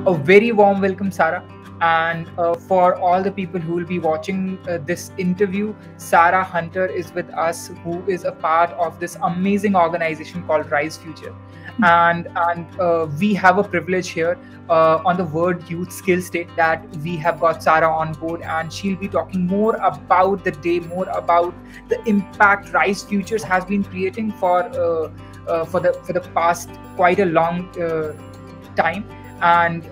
A very warm welcome, Sarah. And for all the people who will be watching this interview, Sarah Hunter is with us, who is a part of this amazing organization called Rise Future. And we have a privilege here on the World Youth Skills Day that we have got Sarah on board, and she'll be talking more about the day, more about the impact Rise Futures has been creating for the past quite a long time. And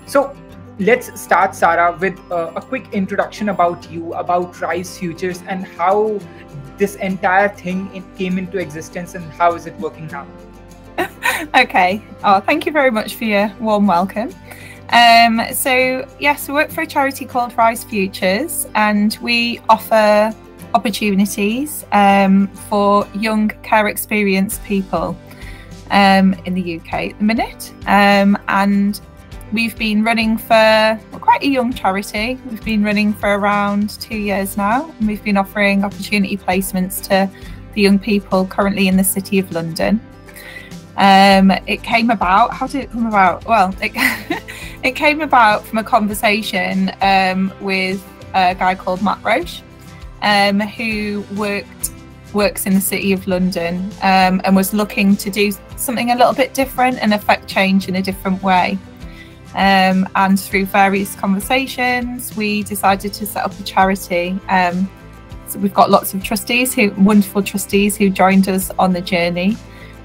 so let's start, Sarah, with a quick introduction about you, about Rise Futures, and how this entire thing came into existence and how is it working now. Okay. Oh, thank you very much for your warm welcome. So yes, we work for a charity called Rise Futures, and we offer opportunities for young care experienced people in the UK at the minute, and we've been running for quite a young charity. We've been running for around 2 years now, and we've been offering opportunity placements to the young people currently in the City of London. It came about, how did it come about? Well, it came about from a conversation with a guy called Matt Roche, who works in the City of London, and was looking to do something a little bit different and affect change in a different way. And through various conversations, we decided to set up a charity. So we've got lots of wonderful trustees who joined us on the journey.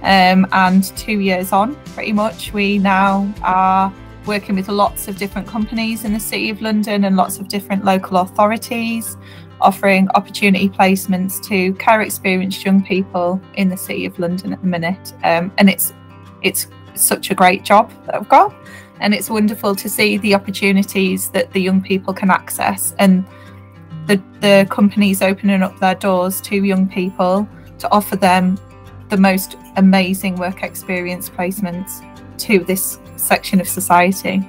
And 2 years on, pretty much, we now are working with lots of different companies in the City of London and lots of different local authorities, offering opportunity placements to care experienced young people in the City of London at the minute. And it's such a great job that I've got, and it's wonderful to see the opportunities that the young people can access, and the companies opening up their doors to young people to offer them the most amazing work experience placements to this section of society.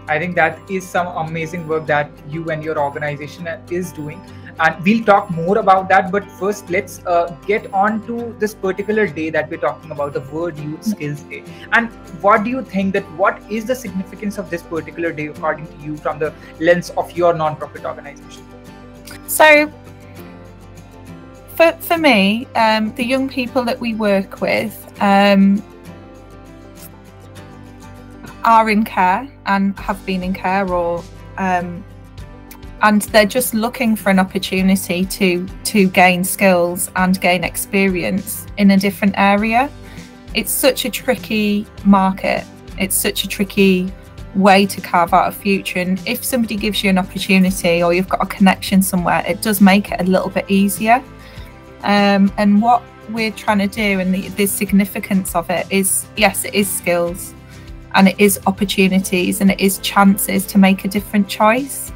I think that is some amazing work that you and your organization is doing, and we'll talk more about that. But first, let's get on to this particular day that we're talking about, the World Youth Skills Day. And what do you think what is the significance of this particular day according to you from the lens of your non-profit organization? So for me, the young people that we work with are in care and have been in care, or and they're just looking for an opportunity to gain skills and gain experience in a different area. It's such a tricky market. It's such a tricky way to carve out a future, and if somebody gives you an opportunity or you've got a connection somewhere, it does make it a little bit easier. And what we're trying to do, and the significance of it is, yes, it is skills, and it is opportunities, and it is chances to make a different choice.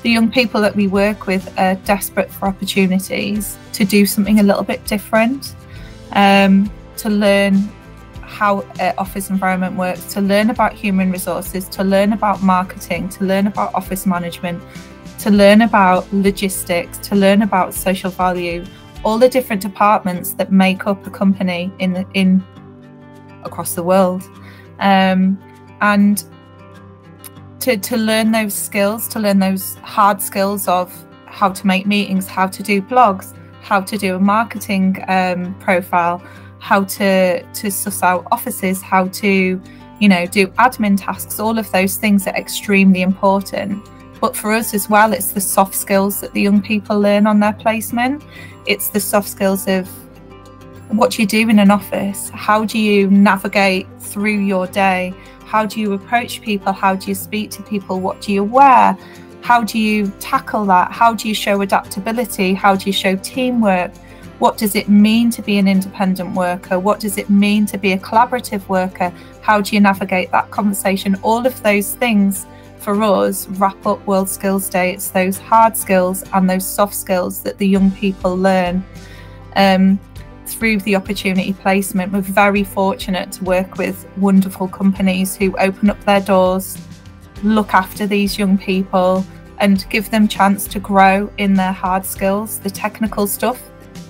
The young people that we work with are desperate for opportunities to do something a little bit different, to learn how an office environment works, to learn about human resources, to learn about marketing, to learn about office management, to learn about logistics, to learn about social value, all the different departments that make up a company across the world. And to learn those skills, to learn those hard skills of how to make meetings, how to do blogs, how to do a marketing profile, how to suss out offices, how to, do admin tasks. All of those things are extremely important. But for us as well, it's the soft skills that the young people learn on their placement. It's the soft skills of what do you do in an office? How do you navigate through your day? How do you approach people? How do you speak to people? What do you wear? How do you tackle that? How do you show adaptability? How do you show teamwork? What does it mean to be an independent worker? What does it mean to be a collaborative worker? How do you navigate that conversation? All of those things for us wrap up World Skills Day. It's those hard skills and those soft skills that the young people learn through the opportunity placement. We're very fortunate to work with wonderful companies who open up their doors, look after these young people, and give them chance to grow in their hard skills, the technical stuff,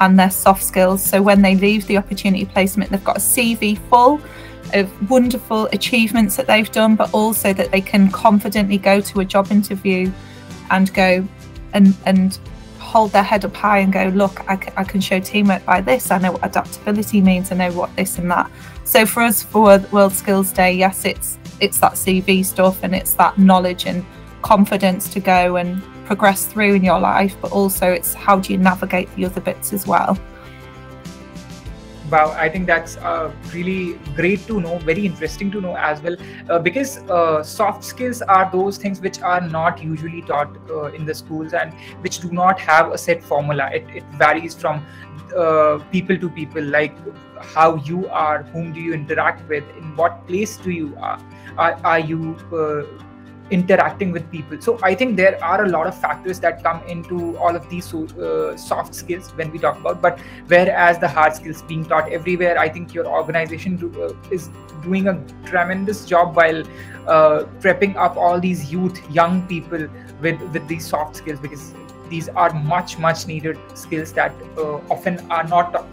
and their soft skills. So when they leave the opportunity placement, they've got a CV full wonderful achievements that they've done, but also that they can confidently go to a job interview and go and hold their head up high and go, look, I can show teamwork by this. I know what adaptability means. I know what this and that. So for us, for World Skills Day, yes, it's that CV stuff, and it's that knowledge and confidence to go and progress through in your life, but also it's how do you navigate the other bits as well. Wow, I think that's really great to know, very interesting to know as well, because soft skills are those things which are not usually taught in the schools, and which do not have a set formula. It varies from people to people, like how you are, whom do you interact with, in what place do you are you interacting with people. So I think there are a lot of factors that come into all of these soft skills when we talk about, but whereas the hard skills being taught everywhere, I think your organization is doing a tremendous job while prepping up all these young people with these soft skills, because these are much needed skills that often are not taught.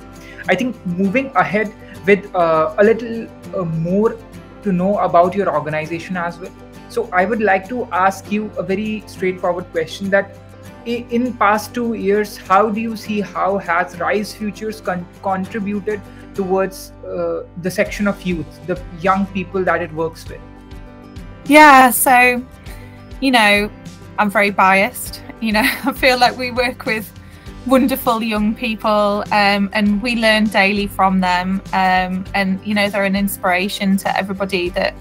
I think moving ahead with a little more to know about your organization as well. So I would like to ask you a very straightforward question, that in past 2 years, how do you see how has Rise Futures contributed towards the section of youth, the young people that it works with? Yeah, so, you know, I'm very biased. You know, I feel like we work with wonderful young people, and we learn daily from them. And, you know, they're an inspiration to everybody that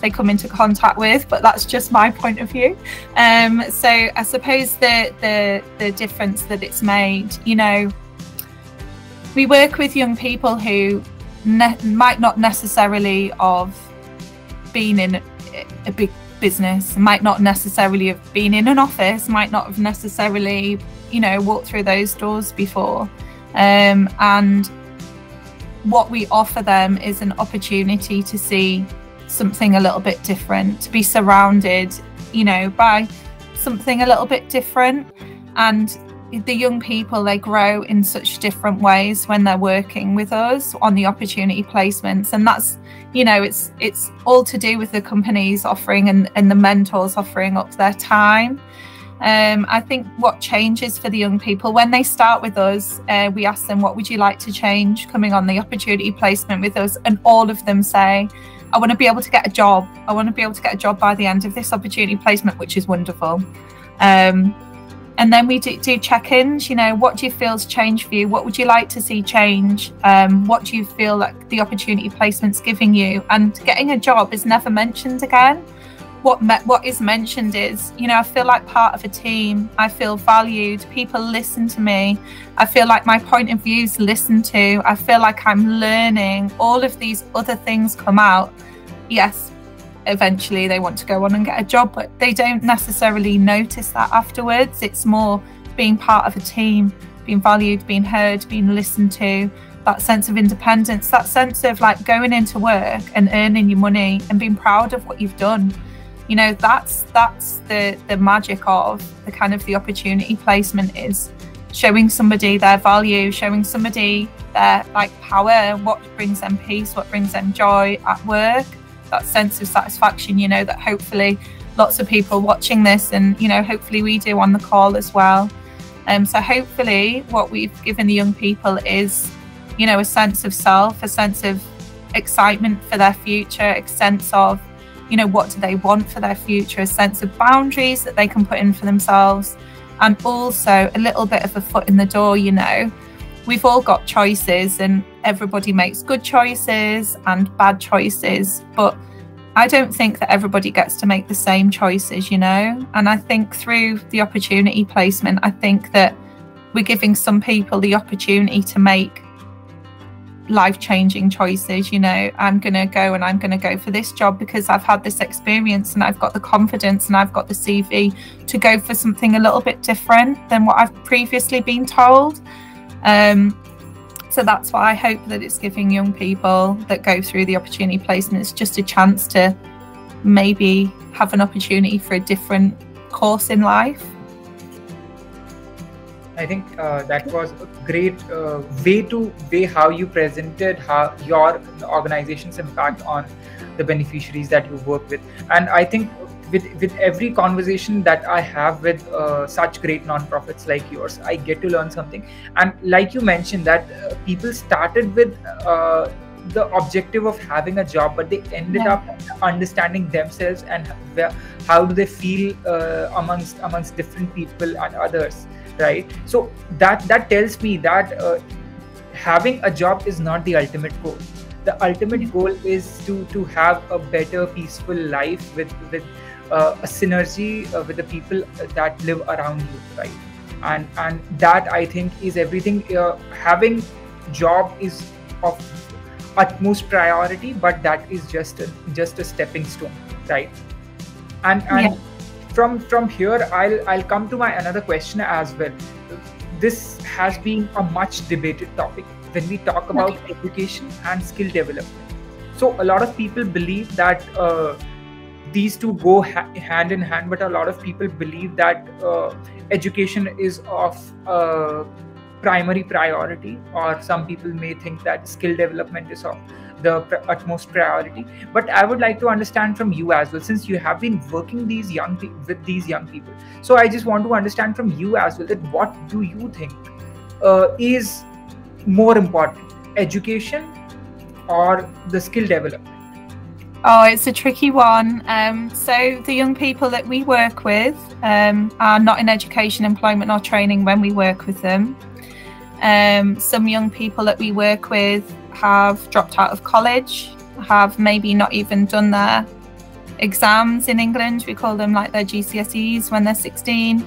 they come into contact with, but that's just my point of view. So I suppose the difference that it's made, you know, we work with young people who might not necessarily have been in a big business, might not necessarily have been in an office, might not have necessarily, you know, walked through those doors before. And what we offer them is an opportunity to see something a little bit different, to be surrounded, you know, by something a little bit different. And the young people, they grow in such different ways when they're working with us on the opportunity placements, and that's, you know, it's all to do with the companies offering and the mentors offering up their time. I think what changes for the young people when they start with us, we ask them, what would you like to change coming on the opportunity placement with us? And all of them say, I want to be able to get a job. I want to be able to get a job by the end of this opportunity placement, which is wonderful. And then we do check-ins, you know, what do you feel's changed for you? What would you like to see change? What do you feel like the opportunity placement's giving you? And getting a job is never mentioned again. What is mentioned is, you know, I feel like part of a team. I feel valued. People listen to me. I feel like my point of view is listened to. I feel like I'm learning. All of these other things come out. Yes, eventually they want to go on and get a job, but they don't necessarily notice that afterwards. It's more being part of a team, being valued, being heard, being listened to, that sense of independence, that sense of like going into work and earning your money and being proud of what you've done. You know, that's the magic of the kind of the opportunity placement, is showing somebody their value, showing somebody their like power, what brings them peace, what brings them joy at work, that sense of satisfaction, you know, that hopefully lots of people watching this, and, you know, hopefully we do on the call as well. So hopefully what we've given the young people is, you know, a sense of self, a sense of excitement for their future, a sense of, you know, what do they want for their future, a sense of boundaries that they can put in for themselves, and also a little bit of a foot in the door. You know, we've all got choices, and everybody makes good choices and bad choices, but I don't think that everybody gets to make the same choices, you know. And I think through the opportunity placement, I think that we're giving some people the opportunity to make life-changing choices. You know, I'm gonna go for this job because I've had this experience and I've got the confidence and I've got the CV to go for something a little bit different than what I've previously been told. So that's why I hope that it's giving young people that go through the opportunity placements just a chance to maybe have an opportunity for a different course in life. I think that was a great way how you presented how your organization's impact on the beneficiaries that you work with. And I think with every conversation that I have with such great nonprofits like yours, I get to learn something. And like you mentioned that people started with the objective of having a job, but they ended up understanding themselves and how do they feel amongst different people and others, right? So that tells me that having a job is not the ultimate goal. The ultimate goal is to have a better, peaceful life with a synergy with the people that live around you, right? And that, I think, is everything. Having job is of utmost priority, but that is just a stepping stone, right? And from here, I'll come to my another question as well. This has been a much debated topic when we talk about education and skill development. So a lot of people believe that these two go hand in hand, but a lot of people believe that education is of primary priority, or some people may think that skill development is of the utmost priority. But I would like to understand from you as well, since you have been working with these young people. So I just want to understand from you as well that what do you think is more important, education or the skill development? Oh, it's a tricky one. So the young people that we work with are not in education, employment or training when we work with them. Some young people that we work with have dropped out of college, have maybe not even done their exams in England. We call them like their GCSEs when they're 16.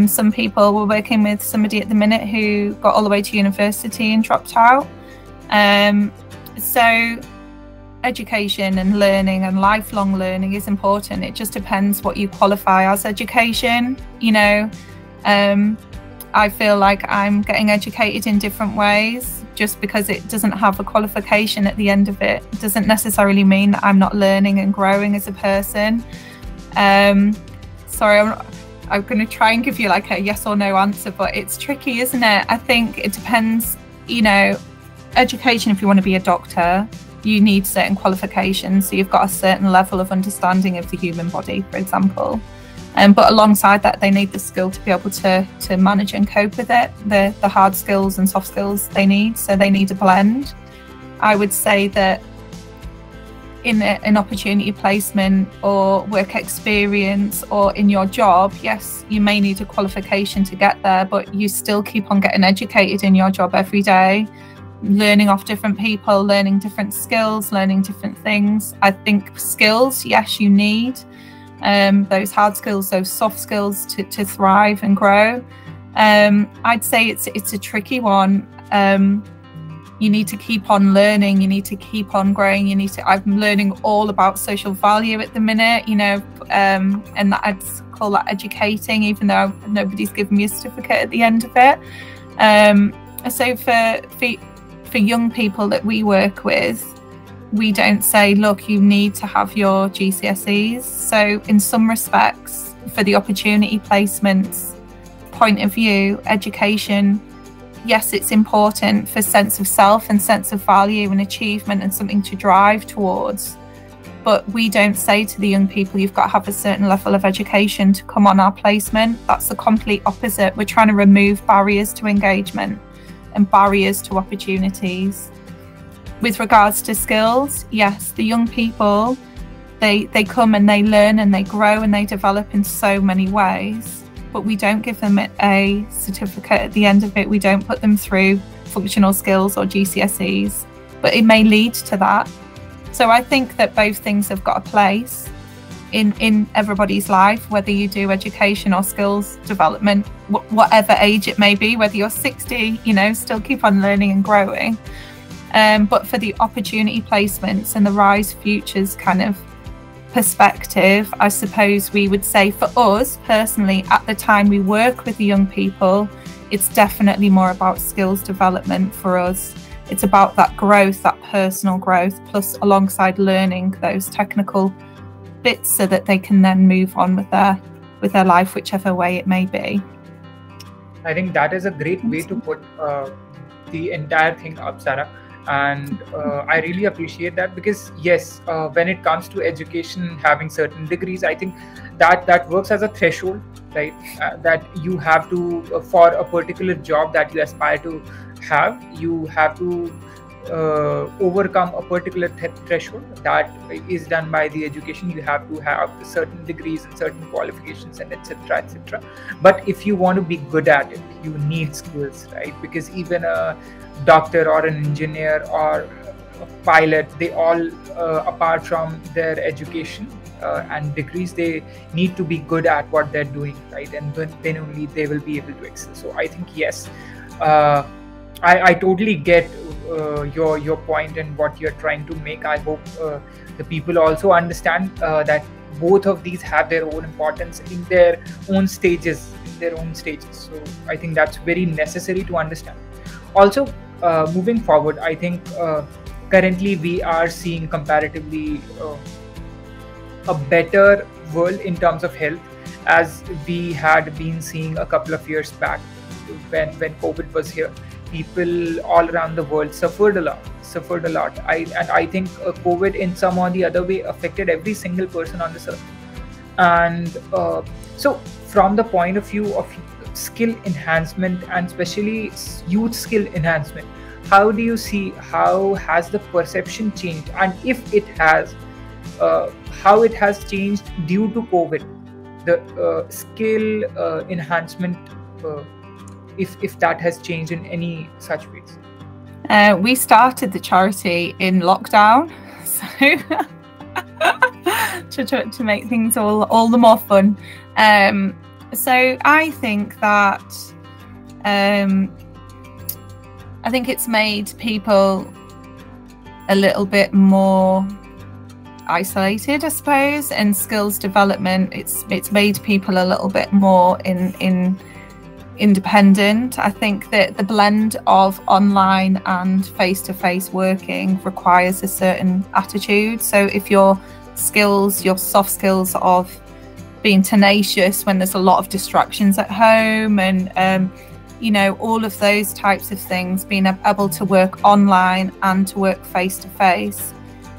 Some people, we're working with somebody at the minute who got all the way to university and dropped out. So education and learning and lifelong learning is important. It just depends what you qualify as education. You know, I feel like I'm getting educated in different ways. Just because it doesn't have a qualification at the end of it doesn't necessarily mean that I'm not learning and growing as a person. Sorry, I'm going to try and give you like a yes or no answer, but it's tricky, isn't it? I think it depends. You know, education, if you want to be a doctor, you need certain qualifications. So you've got a certain level of understanding of the human body, for example. But alongside that, they need the skill to be able to manage and cope with it, the hard skills and soft skills they need. So they need a blend. I would say that in an opportunity placement or work experience or in your job, yes, you may need a qualification to get there, but you still keep on getting educated in your job every day, learning off different people, learning different skills, learning different things. I think skills, yes, you need those hard skills, those soft skills to thrive and grow. I'd say it's a tricky one. You need to keep on learning, you need to keep on growing, I'm learning all about social value at the minute, you know, and that I'd call that educating, even though nobody's given me a certificate at the end of it. So for young people that we work with, we don't say, look, you need to have your GCSEs. So in some respects, for the opportunity placements point of view, education, yes, it's important for sense of self and sense of value and achievement and something to drive towards. But we don't say to the young people, you've got to have a certain level of education to come on our placement. That's the complete opposite. We're trying to remove barriers to engagement and barriers to opportunities. With regards to skills, yes, the young people, they come and they learn and they grow and they develop in so many ways, but we don't give them a certificate at the end of it. We don't put them through functional skills or GCSEs, but it may lead to that. So I think that both things have got a place in everybody's life, whether you do education or skills development, whatever age it may be, whether you're 60, you know, still keep on learning and growing. But for the opportunity placements and the Rise Futures kind of perspective, I suppose we would say for us personally, at the time we work with the young people, it's definitely more about skills development for us. It's about that growth, that personal growth, plus alongside learning those technical bits so that they can then move on with their life, whichever way it may be. I think that is a great way to put the entire thing up, Sarah. And I really appreciate that, because yes, when it comes to education, having certain degrees, I think that works as a threshold, right? That you have to, for a particular job that you aspire to have, you have to overcome a particular threshold that is done by the education. You have to have certain degrees and certain qualifications, and etc., etc. But if you want to be good at it, you need skills, right? Because even a doctor or an engineer or a pilot, they all, apart from their education and degrees, they need to be good at what they're doing, right? And then only they will be able to excel. So I think yes, I totally get your point and what you're trying to make. I hope the people also understand that both of these have their own importance in their own stages. So I think that's very necessary to understand. Also, moving forward, I think currently we are seeing comparatively a better world in terms of health, as we had been seeing a couple of years back when COVID was here. People all around the world suffered a lot. I think COVID in some or the other way affected every single person on this earth. And so from the point of view of skill enhancement, and especially youth skill enhancement, how do you see, how has the perception changed, and if it has, how it has changed due to COVID, the skill enhancement, if that has changed in any such ways? We started the charity in lockdown, so to make things all the more fun. So I think that I think it's made people a little bit more isolated, I suppose, and skills development. It's made people a little bit more independent. I think that the blend of online and face-to-face working requires a certain attitude. So if your skills, your soft skills of being tenacious when there's a lot of distractions at home, and you know, all of those types of things, being able to work online and to work face-to-face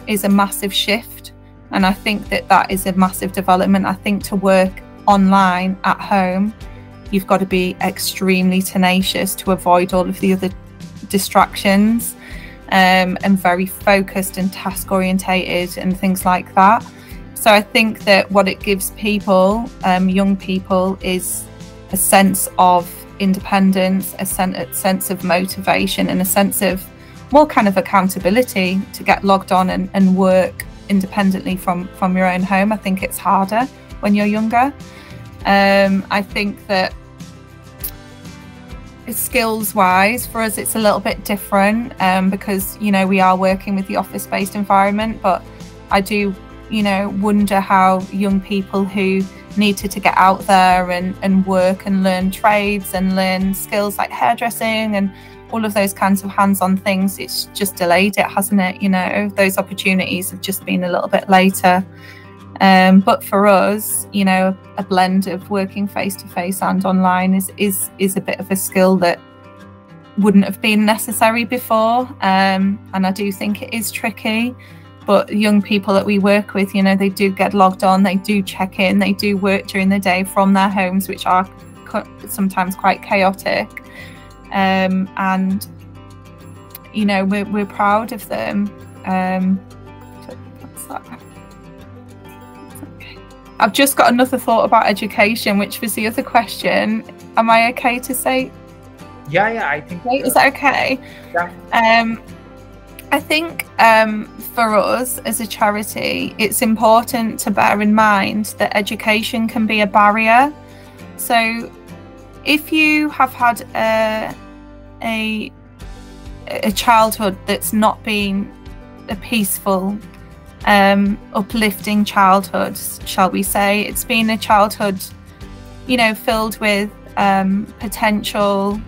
is a massive shift. And I think that is a massive development. I think to work online at home, you've got to be extremely tenacious to avoid all of the other distractions, and very focused and task orientated and things like that. So I think that what it gives people, young people, is a sense of independence, a sense of motivation, and a sense of more kind of accountability to get logged on and work independently from your own home. I think it's harder when you're younger. I think that skills wise for us it's a little bit different, because you know, we are working with the office-based environment, but I do, you know, wonder how young people who needed to get out there and work and learn trades and learn skills like hairdressing and all of those kinds of hands-on things, it's just delayed it, hasn't it? You know, those opportunities have just been a little bit later. But for us, you know, a blend of working face-to-face and online is a bit of a skill that wouldn't have been necessary before. And I do think it is tricky. But young people that we work with, you know, they do get logged on, they do check in, they do work during the day from their homes, which are sometimes quite chaotic. And, you know, we're proud of them. I've just got another thought about education, which was the other question. Am I okay to say? Yeah, I think. Is that okay? Yeah. I think for us as a charity, it's important to bear in mind that education can be a barrier. So if you have had a childhood that's not been a peaceful, uplifting childhood, shall we say, it's been a childhood, you know, filled with potential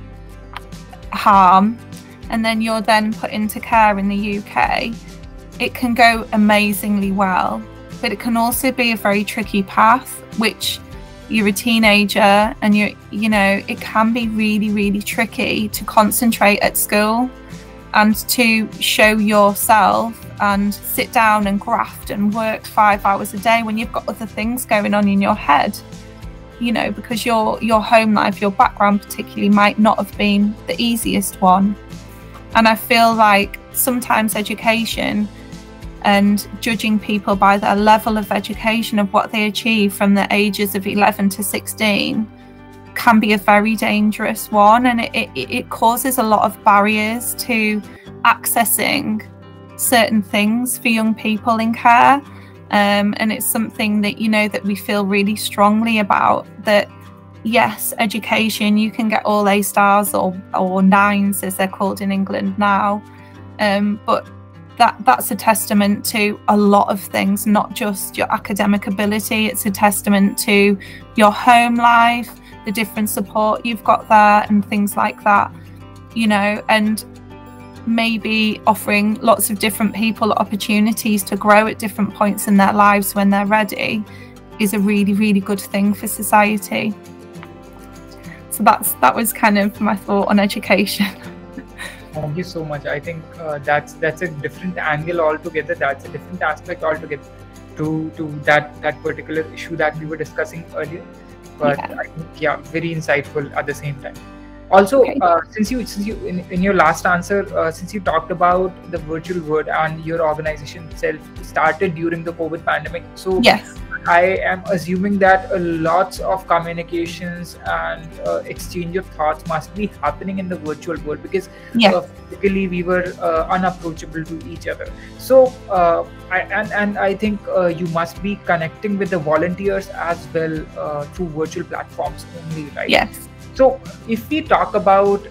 harm, and then you're then put into care in the UK, it can go amazingly well, but it can also be a very tricky path, which, you're a teenager and you know, it can be really, really tricky to concentrate at school and to show yourself and sit down and graft and work 5 hours a day when you've got other things going on in your head, you know, because your home life, your background particularly, might not have been the easiest one. And I feel like sometimes education and judging people by their level of education, of what they achieve from the ages of 11 to 16, can be a very dangerous one, and it causes a lot of barriers to accessing certain things for young people in care. And it's something that, you know, that we feel really strongly about, that yes, education, you can get all A stars or nines as they're called in England now, but that's a testament to a lot of things, not just your academic ability. It's a testament to your home life, the different support you've got there and things like that, you know, and maybe offering lots of different people opportunities to grow at different points in their lives when they're ready is a really, really good thing for society. So that was kind of my thought on education. Thank you so much. I think that's a different angle altogether. That's a different aspect altogether to that particular issue that we were discussing earlier. But Yeah. I think, yeah, very insightful at the same time. Also, Okay. since you in your last answer, since you talked about the virtual world and your organization itself started during the COVID pandemic, so Yes. I am assuming that lots of communications and exchange of thoughts must be happening in the virtual world, because Yeah. physically we were unapproachable to each other. So I think you must be connecting with the volunteers as well through virtual platforms only, right? Yes. So if we talk about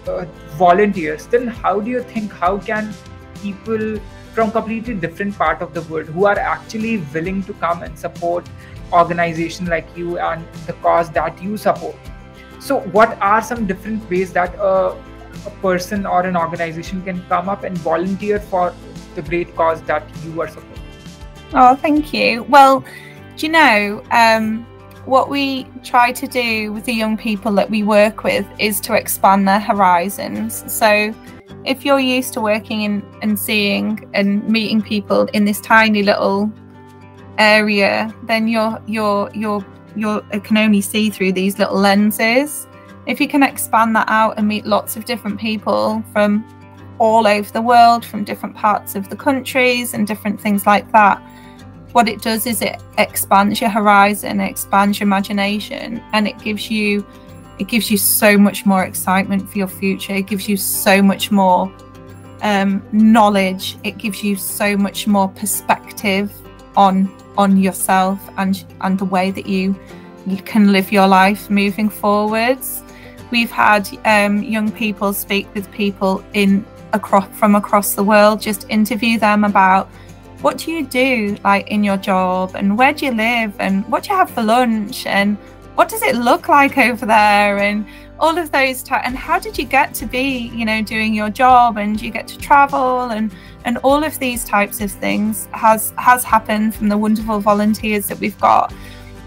volunteers, then how do you think, how can people from completely different part of the world who are actually willing to come and support organization like you and the cause that you support, so what are some different ways that a person or an organization can come up and volunteer for the great cause that you are supporting? Oh, thank you. Well, do you know, what we try to do with the young people that we work with is to expand their horizons. So if you're used to working in and seeing and meeting people in this tiny little area, then you can only see through these little lenses. If you can expand that out and meet lots of different people from all over the world, from different parts of the countries and different things like that, what it does is it expands your horizon, it expands your imagination, and it gives you so much more excitement for your future. It gives you so much more knowledge. It gives you so much more perspective on yourself and the way that you can live your life moving forwards. We've had young people speak with people from across the world, just interview them about, what do you do like in your job, and where do you live, and what do you have for lunch, and what does it look like over there, and all of those and how did you get to be, you know, doing your job, and you get to travel, and all of these types of things has happened from the wonderful volunteers that we've got.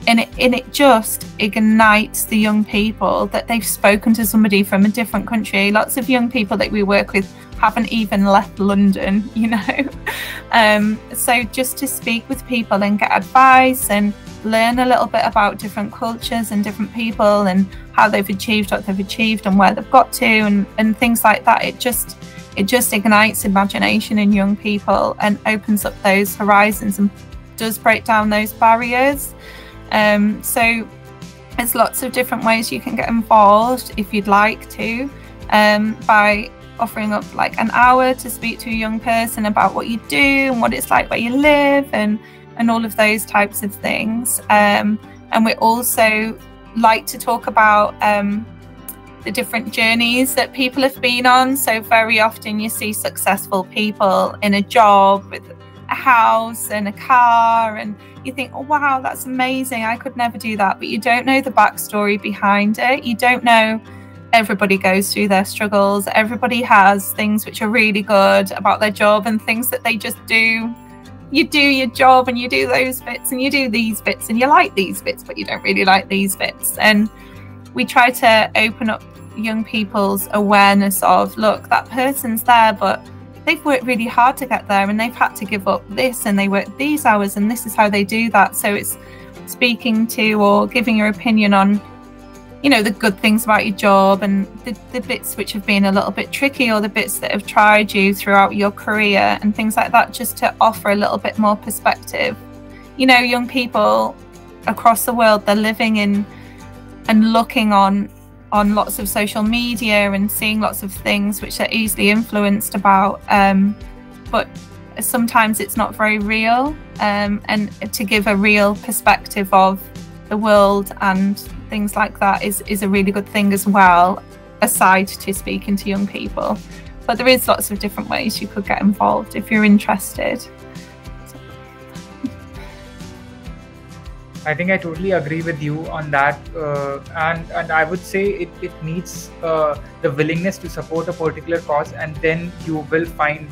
And it just ignites the young people that they've spoken to somebody from a different country. Lots of young people that we work with haven't even left London, you know. So just to speak with people and get advice and learn a little bit about different cultures and different people and how they've achieved what they've achieved and where they've got to and things like that, it just ignites imagination in young people and opens up those horizons and does break down those barriers. So there's lots of different ways you can get involved if you'd like to, by offering up like an hour to speak to a young person about what you do and what it's like where you live and all of those types of things. And we also like to talk about the different journeys that people have been on. So very often you see successful people in a job with a house and a car, and you think, oh wow, that's amazing, I could never do that, but you don't know the backstory behind it. You don't know everybody goes through their struggles. Everybody has things which are really good about their job and things that they just do, you do your job and you do those bits and you do these bits and you like these bits, but you don't really like these bits. And we try to open up young people's awareness of, look, that person's there, but they've worked really hard to get there and they've had to give up this and they work these hours and this is how they do that. So it's speaking to or giving your opinion on, you know, the good things about your job and the bits which have been a little bit tricky, or the bits that have tried you throughout your career and things like that, just to offer a little bit more perspective. You know, young people across the world, they're living in and looking on lots of social media and seeing lots of things which are easily influenced about, but sometimes it's not very real, and to give a real perspective of the world and things like that is a really good thing as well, aside to speaking to young people. But there is lots of different ways you could get involved if you're interested. I think I totally agree with you on that, and I would say it needs the willingness to support a particular cause, and then you will find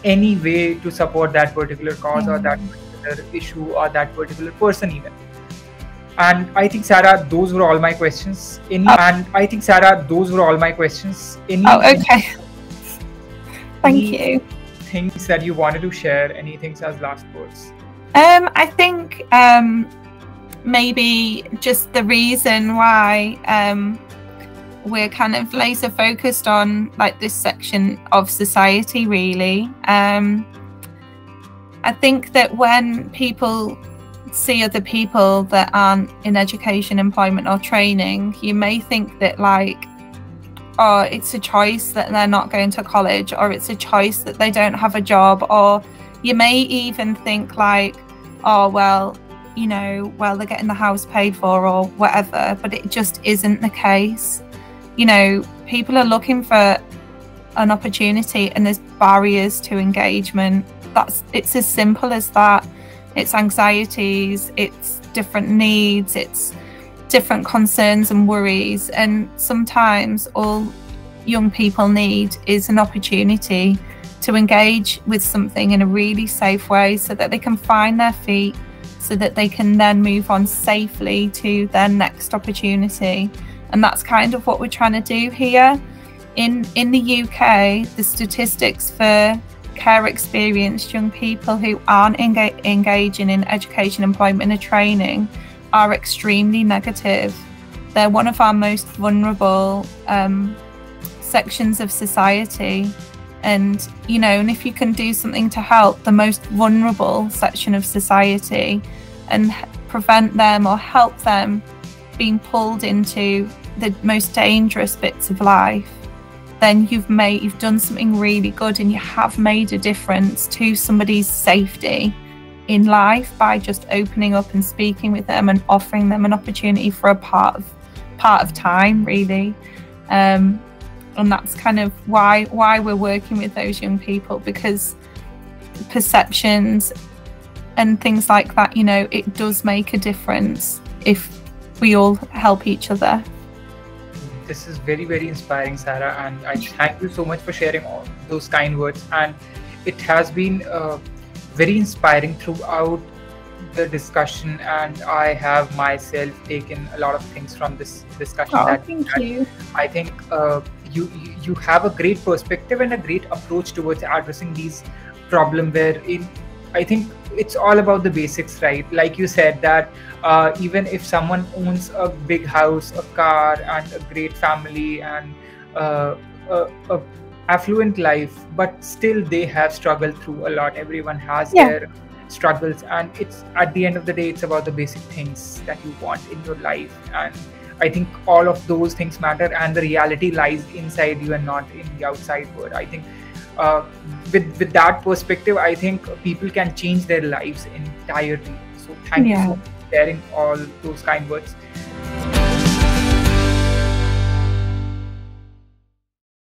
any way to support that particular cause or that particular issue or that particular person even. And I think, Sarah, those were all my questions. Okay. Thank you. Things that you wanted to share, anything as last words? I think maybe just the reason why we're kind of laser focused on like this section of society, really. I think that when people see other people that aren't in education, employment or training, you may think that like, oh, it's a choice that they're not going to college, or it's a choice that they don't have a job, or you may even think like, oh, well, you know, well, they're getting the house paid for or whatever, but it just isn't the case. You know, people are looking for an opportunity and there's barriers to engagement. It's as simple as that. It's anxieties, it's different needs, it's different concerns and worries. And sometimes all young people need is an opportunity to engage with something in a really safe way so that they can find their feet, so that they can then move on safely to their next opportunity. And that's kind of what we're trying to do here. In the UK, the statistics for care experienced young people who aren't engaging in education, employment and training are extremely negative. They're one of our most vulnerable sections of society. And, you know, and if you can do something to help the most vulnerable section of society and prevent them or help them being pulled into the most dangerous bits of life, then you've done something really good, and you have made a difference to somebody's safety in life by just opening up and speaking with them and offering them an opportunity for a part of time, really. And that's kind of why we're working with those young people, because perceptions and things like that, you know, it does make a difference if we all help each other. This is very, very inspiring, Sarah, and I thank you so much for sharing all those kind words. And it has been very inspiring throughout the discussion, and I have myself taken a lot of things from this discussion. Thank you. I think you have a great perspective and a great approach towards addressing these problems, wherein I think it's all about the basics, right? Like you said, that even if someone owns a big house, a car, and a great family, and a affluent life, but still they have struggled through a lot. Everyone has their struggles, and it's at the end of the day, it's about the basic things that you want in your life. And I think all of those things matter, and the reality lies inside you and not in the outside world. I think with that perspective, I think people can change their lives entirely. So thank you for sharing all those kind words.